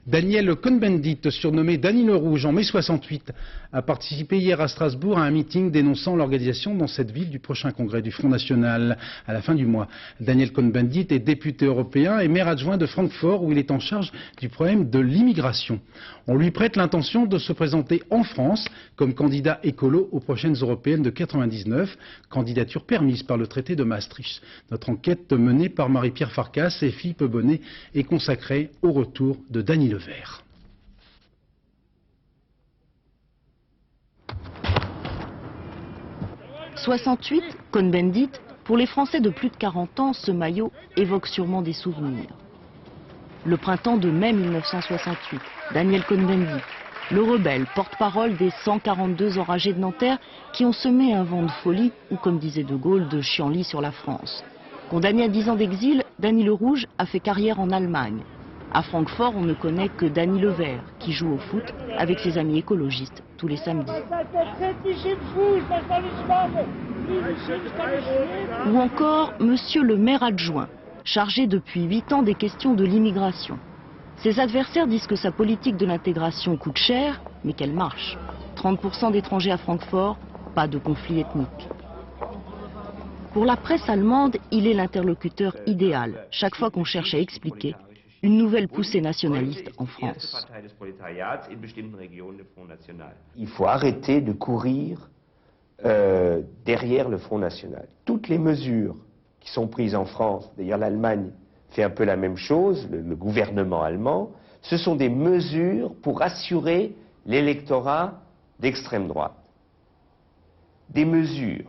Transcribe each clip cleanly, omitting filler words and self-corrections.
Daniel Cohn-Bendit, surnommé Danny le Rouge en mai 68, a participé hier à Strasbourg à un meeting dénonçant l'organisation dans cette ville du prochain congrès du Front National à la fin du mois. Daniel Cohn-Bendit est député européen et maire adjoint de Francfort où il est en charge du problème de l'immigration. On lui prête l'intention de se présenter en France comme candidat écolo aux prochaines européennes de 99, candidature permise par le traité de Maastricht. Notre enquête menée par Marie-Pierre Farkas et Philippe Bonnet est consacrée au retour de Danny Levert. « 68, Cohn-Bendit, pour les Français de plus de 40 ans, ce maillot évoque sûrement des souvenirs. Le printemps de mai 1968, Daniel Cohn-Bendit, le rebelle, porte-parole des 142 enragés de Nanterre qui ont semé un vent de folie, ou comme disait De Gaulle, de chienlit sur la France. Condamné à 10 ans d'exil, Danny le Rouge a fait carrière en Allemagne. À Francfort, on ne connaît que Danny Levert, qui joue au foot avec ses amis écologistes tous les samedis. Ou encore Monsieur le maire adjoint, chargé depuis 8 ans des questions de l'immigration. Ses adversaires disent que sa politique de l'intégration coûte cher, mais qu'elle marche. 30% d'étrangers à Francfort, pas de conflit ethnique. Pour la presse allemande, il est l'interlocuteur idéal, chaque fois qu'on cherche à expliquer une nouvelle poussée nationaliste en France. Il faut arrêter de courir derrière le Front National. Toutes les mesures qui sont prises en France, d'ailleurs l'Allemagne fait un peu la même chose, le gouvernement allemand, ce sont des mesures pour assurer l'électorat d'extrême droite. Des mesures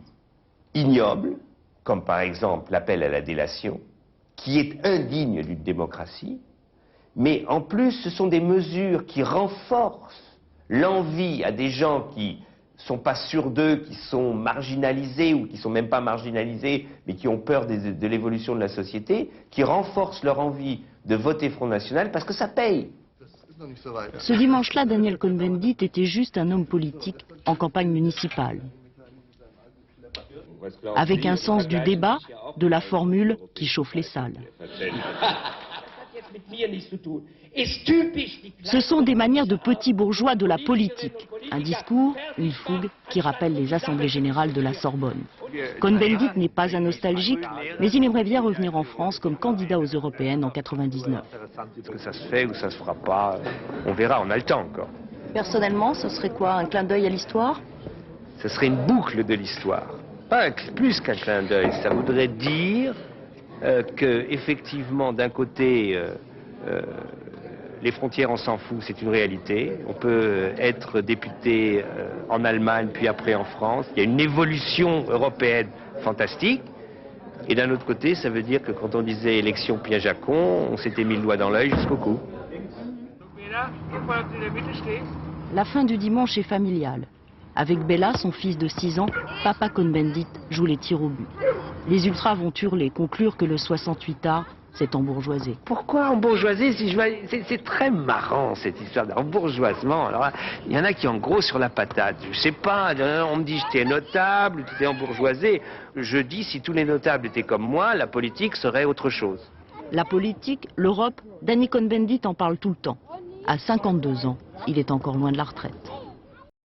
ignobles, comme par exemple l'appel à la délation, qui est indigne d'une démocratie, mais en plus ce sont des mesures qui renforcent l'envie à des gens qui ne sont pas sûrs d'eux, qui sont marginalisés ou qui ne sont même pas marginalisés, mais qui ont peur de l'évolution de la société, qui renforcent leur envie de voter Front National parce que ça paye. Ce dimanche-là, Daniel Cohn-Bendit était juste un homme politique en campagne municipale. Avec un sens du débat, de la formule qui chauffe les salles. Ce sont des manières de petits bourgeois de la politique. Un discours, une fougue qui rappelle les assemblées générales de la Sorbonne. Cohn-Bendit n'est pas un nostalgique, mais il aimerait bien revenir en France comme candidat aux européennes en 99. Est-ce que ça se fait ou ça se fera pas? On verra, on a le temps encore. Personnellement, ce serait quoi? Un clin d'œil à l'histoire? Ce serait une boucle de l'histoire. Pas plus qu'un clin d'œil, ça voudrait dire que effectivement d'un côté les frontières on s'en fout, c'est une réalité. On peut être député en Allemagne puis après en France. Il y a une évolution européenne fantastique. Et d'un autre côté, ça veut dire que quand on disait élection Pied-Jacon, on s'était mis le doigt dans l'œil jusqu'au cou. La fin du dimanche est familiale. Avec Bella, son fils de 6 ans, papa Cohn-Bendit joue les tirs au but. Les ultras vont hurler, conclure que le 68A s'est embourgeoisé. Pourquoi embourgeoiser? C'est très marrant cette histoire d'embourgeoisement. Alors il y en a qui ont gros sur la patate. Je sais pas, on me dit j'étais notable, tu t'es embourgeoisé. Je dis si tous les notables étaient comme moi, la politique serait autre chose. La politique, l'Europe, Danny Cohn-Bendit en parle tout le temps. À 52 ans, il est encore loin de la retraite.